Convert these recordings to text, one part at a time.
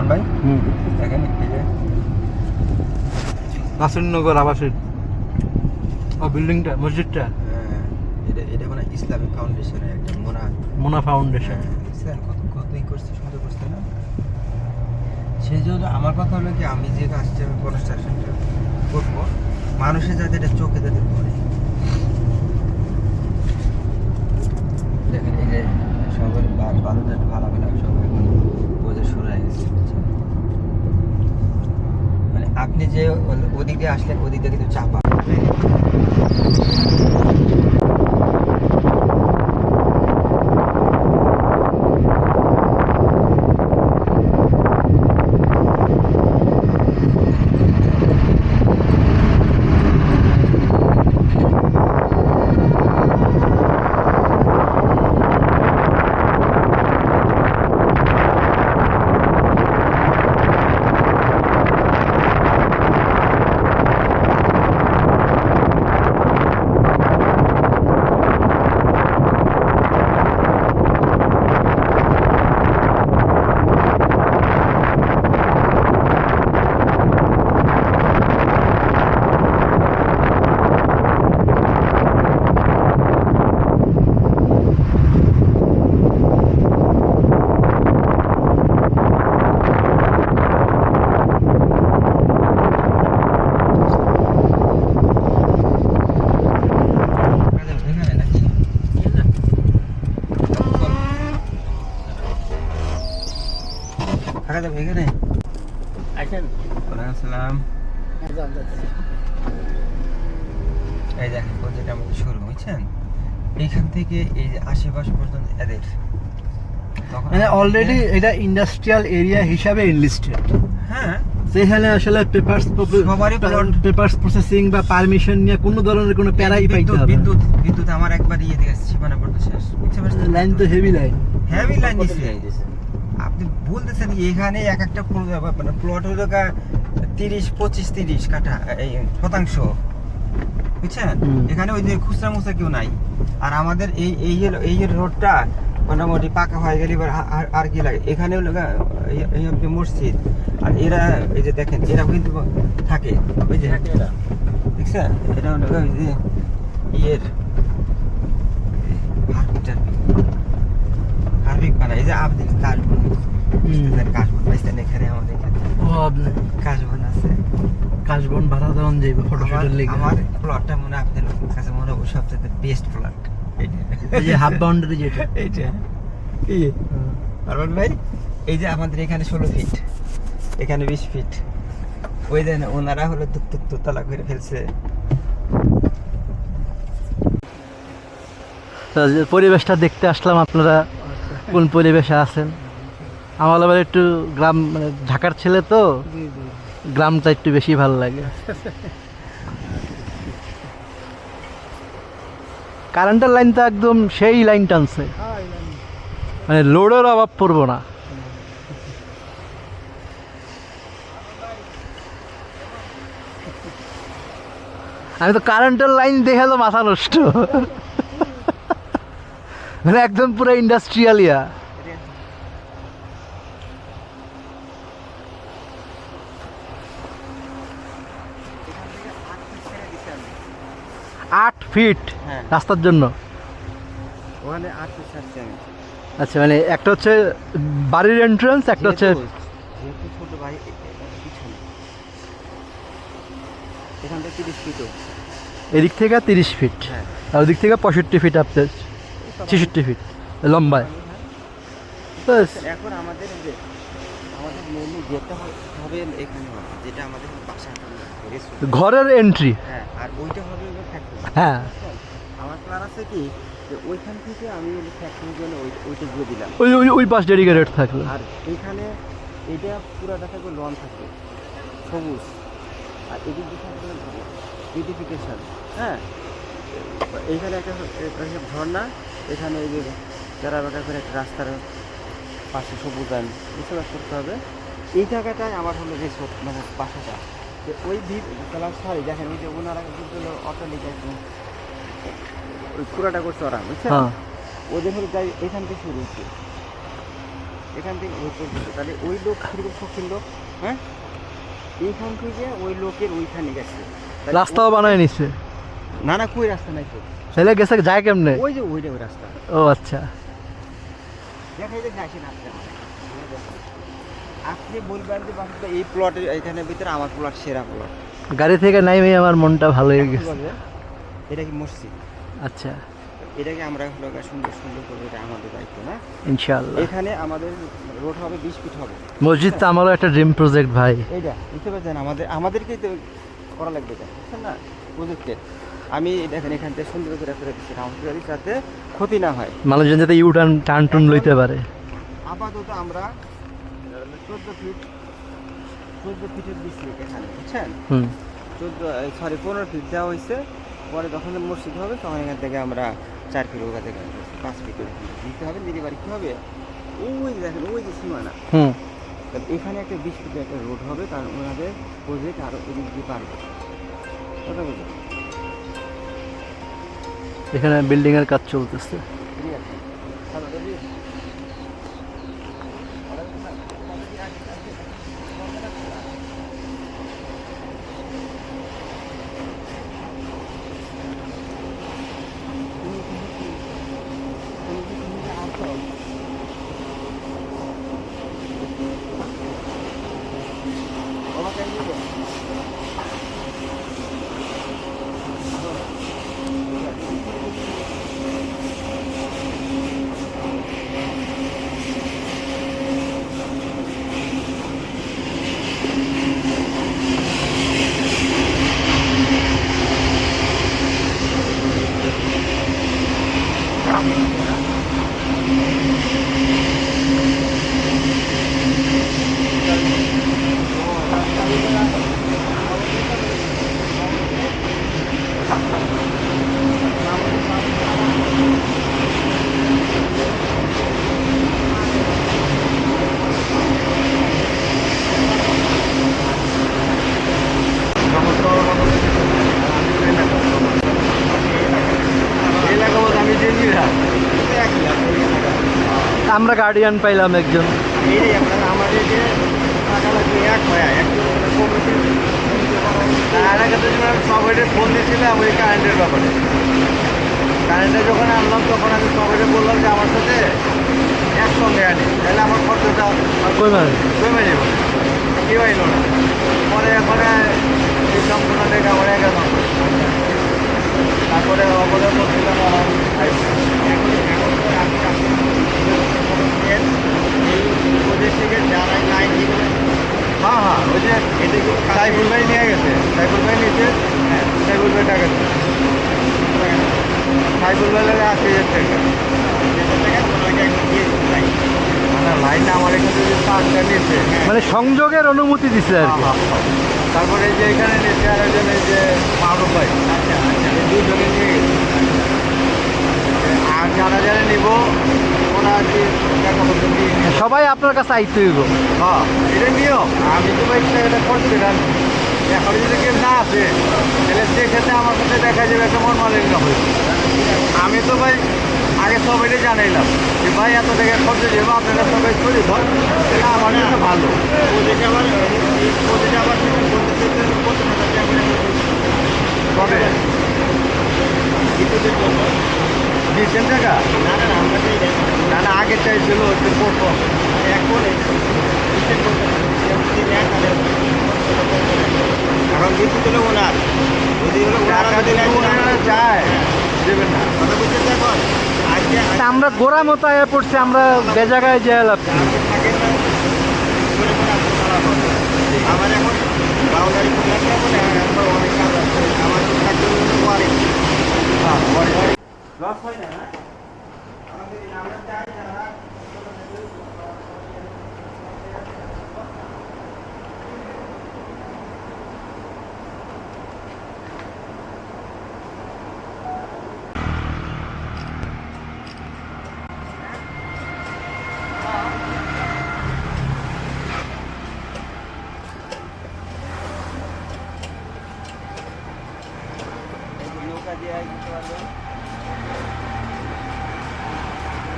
রহমান ভাই দেখেন এই যে নাসিরনগর আবাসিক বিল্ডিংটা মসজিদটা এটা মানে ইসলামিক ফাউন্ডেশনের একটা মোনা ফাউন্ডেশন। কতই করছে, সুন্দর করছে না? সেই জন্য আমার কথা হলো কি, আমি যে কাজটা কনস্ট্রাকশনটা করবো, মানুষের যাতে এটা চোখে যাতে পড়ে। দেখেন এই যে সবাই বালুটা ভালো সব এখন বোঝা শুরু হয়ে গেছে। মানে আপনি যে ওদিক দিয়ে আসলেন, ওদিক দিয়ে কিন্তু চাপা। এখানে আসেন। আসসালাম। এই দেখেন প্রজেক্ট আমাদের শুরু, বুঝছেন? এইখান থেকে এই যে আশেপাশ পর্যন্ত এদের মানে অলরেডি এটা ইন্ডাস্ট্রিয়াল এরিয়া হিসাবে এনলিস্টেড। হ্যাঁ, সেখানে আসলে পেপারস প্রসেসিং বা পারমিশন নিয়ে কোনো ধরনের কোনো প্যারাই পাইতে হবে। বিদ্যুৎ আমার একবার ইয়ে দিয়ে সীমানা পড়তে শেষ, বুঝতে পারছেন? লাইন তো হেভি লাইন দিছে। আপনি বলতেছেন এখানে এক একটা মানে প্লট হলো 30 কাঠা এই শতাংশ, বুঝছেন? এখানে ওই যে খুচরা মুচরা কেউ নাই। আর আমাদের এই রোডটা মোটামুটি পাকা হয়ে গেলে এবার আর কি লাগে। এখানে হলো এই মসজিদ, আর এরা এই যে দেখেন এরা কিন্তু থাকে, ওই যে দেখছেন, এটা হলো ওই যে ইয়ের হার্বিক বানায়। এই যে আপনি কাশবন পাইছেন এখানে, আমাদের কাশবন আছে। কাশবন ভাড়া দেওয়ান যাইবে ফটোশুটের লাগি। আমার প্লটটা মনে আপনাদের কাছে মনে হয় সবচেয়ে বেস্ট প্লট এই যে হাফ বাউন্ডারি যেটা এইটা কি আরমান ভাই, এই যে আমাদের এখানে 16 ফিট, এখানে 20 ফিট। ওই যে ওনারা হলো তুকতালা করে ফেলছে। পরিবেশটা দেখতে আসলাম, আপনারা কোন পরিবেশে আছেন? আমার আবার একটু গ্রাম, মানে ঢাকার ছেলে তো, গ্রামটা একটু বেশি ভালো লাগে। কারেন্টের লাইন তো একদম সেই লাইন টানছে, মানে লোডের অভাব পড়বো না। আমি তো কারেন্টের লাইন দেখে তো মাথা নষ্ট, মানে একদম পুরো ইন্ডাস্ট্রিয়াল ইয়া। 8 ফিট রাস্তার জন্য। ওখানে 8 ফিট আছে। আচ্ছা, মানে একটা হচ্ছে বাড়ির এন্ট্রান্স, একটা হচ্ছে ছোট ভাই পিছনে, এখান থেকে 30 ফিট, এদিক থেকে 30 ফিট, আর ওদিক থেকে 65 ফিট, আপনার 66 ফিট লম্বায়। এখন আমাদের মেনলি যেতে হবে এখানে, যেটা আমাদের বাসা ঘরের এন্ট্রি। হ্যাঁ, আর ওইটা হবে ফ্যাক্টরি। হ্যাঁ, আমার প্ল্যান আছে কি যে ওইখান থেকে আমি ফ্যাক্টরির জন্য ওইটা দিয়ে দিলাম, ওই পাশ ডেডিকেটেড থাকলো। আর এইখানে এটা পুরোটা থাকবে লন থাকবে সবুজ, আর এদিক দিয়ে থাকবে বিউটিফিকেশন। হ্যাঁ, এইখানে একটা ঝর্ণা, এখানে এই যে যারা বাঁকা করে একটা রাস্তার পাশে সবুজ আইন বসবাস করতে হবে। এই জায়গাটায় আমার হলো রিসোর্ট, মানে বাসাটা। যে ওই কালার সারি দেখেন, ওই যে ওনারা কিন্তু অট্টালিকা ওই পুরাটা করছে ওরা, বুঝছেন? ওদের হলো যাই এখান থেকে শুরু হচ্ছে, এখান থেকে ওই পর্যন্ত, তাহলে ওই লোক কিরকম শৌখিন লোক, হ্যাঁ, এইখান থেকে ওই লোকের ওইখানে গেছে। তাহলে রাস্তাও বানায় নিছে। না না, কই রাস্তা নাই তো, ছেলে গেছে যায় কেমনে? ওই যে ওই রাস্তা। ও আচ্ছা, দেখাই যে আসেন আপনি বলবেন যে বাবা এই প্লটের এখানে ভিতরে আমার প্লট সেরা প্লট। গাড়ি থেকে নাইমে আমার মনটা ভালো হয়ে গেছে। এটা কি মসজিদ? আচ্ছা, এটাকে আমরা হলো সুন্দর সুন্দর করবো, এটা আমাদের দায়িত্ব না? ইনশাআল্লাহ। এখানে আমাদের রোড হবে 20 ফিট হবে। মসজিদটা আমারও একটা ড্রিম প্রজেক্ট ভাই। এইটা বুঝতে পারছেন, আমাদেরকেই তো করা লাগবে, এটা বুঝছেন না প্রজেক্টের। আমি দেখেন এখান থেকে সুন্দর করে দিচ্ছি রাউন্ড গাড়ি, যাতে ক্ষতি না হয়, মানুষজন যাতে ইউটার্ন টার্ন টুন লইতে পারে। আপাতত আমরা 14 ফিটের দিচ্ছি এখানে, বুঝছেন? 15 ফিট দেওয়া হয়েছে। পরে যখন মসজিদ হবে তখন এখান থেকে আমরা 4 ফিট ওখান থেকে 5 ফিট দিতে হবে। দিতে পারি কী হবে, ওই যে দেখেন ওই যে সীমানা, এখানে একটা 20 ফিটের একটা রোড হবে, কারণ ওনাদের প্রজেক্ট আরও এদিক দিয়ে পারবে, কথা বলছে। এখানে বিল্ডিং এর কাজ চলতেছে। ঠিক আছে, আমরা গার্ডিয়ান পাইলাম একজন। আমাদের যে টাকা লাগবে এক হয় সবাইকে ফোন দিয়েছিলাম ওই কারেন্টের ব্যাপারে। কারেন্টে যখন আনলাম তখন আমি সবাইকে বললাম যে আমার সাথে একসঙ্গে আনি, তাহলে আমার খরচটা কমে যাবে। কেউ আইল না, পরে এখানে এই সম্পূর্ণ থেকে আমার একা নম্বর, তারপরে অবদান করছিলাম আমার হ্যাঁ হ্যাঁ, ওই যে সাইফুল ভাই নিয়ে গেছে, সাইফুল ভাই নিয়েছে, হ্যাঁ সাইফুল ভাই টাকা দিচ্ছে, সাইফুল ভাই লাগে 80,000 টাকা। না লাইন আমার এখানে যে তারটা নিয়েছে, মানে সংযোগের অনুমতি দিছে আর কি। তারপরে এই যে এখানে নিয়েছে আর একজন এই যে মাহরুফ ভাই, দুজনে নিয়ে গেছে। আর যারা যারা নিব ওরা আর কি টাকা পয়সা দিয়ে সবাই আপনার কাছে আইতে হইব। হ্যাঁ, এটা নিয়ম। আমি তো ভাই টাকাটা করছি, কারণ এখন যদি কেউ না আসে তাহলে সেক্ষেত্রে আমার সাথে দেখা যাবে একটা মন মালিন্য হয়েছে। আমি তো ভাই আগে সবাইকে জানাইলাম যে ভাই এত টাকা খরচ যাবো, আপনারা সবাই করে ধর, এটা আমার জন্য ভালো। কবে দিচ্ছেন টাকা? না না, আগে চাইছিল একটু প্রথম, এখন এখন কিন্তু ছিল ওনার, যদি হলো ওনারা চায় দেবেন না, কথা বুঝতে এখন আজকে আমরা গোড়া মতো আয়া পড়ছি, আমরা বেজাগায় যেয়ে লাভ কি? আমার এখন বাউন্ডারি অনেক কাজ আছে, আমার লস হয় না।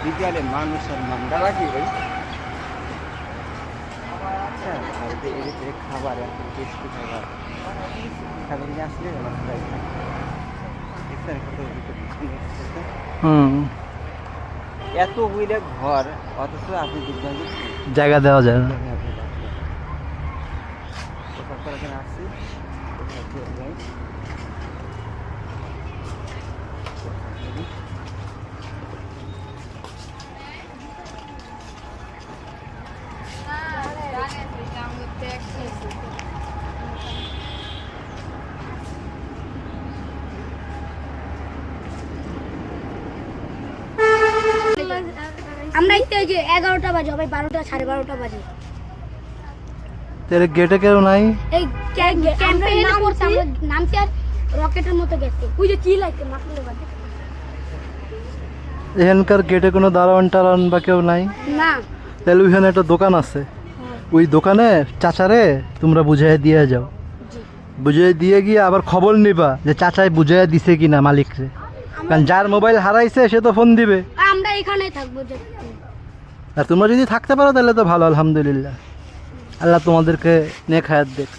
বিদ্যালয়ে মানুষ সম্মান দ্বারা কি ভাই এর ভিতরে খাবার একদম টেস্টি খাবার খাবার নিয়ে আসলে আমার প্রায় দেখছেন কত হুম এত বইলে ঘর অথচ আপনি দেখবেন যে জায়গা দেওয়া যায় না। আসছি আমরা একটু ওই যে 11টা বাজে হবে 12টা 12:30 বাজে তাহলে গেটে কেউ নাই? এই ক্যাম্পে নাম করতে আমরা নামছি আর রকেটের মতো গেছে ওই যে কি লাগছে মাথার বাজে এখানকার গেটে কোনো দারোয়ান টারোয়ান বা কেউ নাই? না তাহলে ওইখানে একটা দোকান আছে, ওই দোকানে চাচারে তোমরা বুঝাই দিয়ে যাও, বুঝাই দিয়ে গিয়ে আবার খবর নিবা যে চাচাই বুঝাই দিছে কিনা মালিকরে, কারণ যার মোবাইল হারাইছে সে তো ফোন দিবে। আমরা এখানেই থাকবো যে আর তোমরা যদি থাকতে পারো তাহলে তো ভালো, আলহামদুলিল্লাহ, আল্লাহ তোমাদেরকে নেক হায়াত দেখ।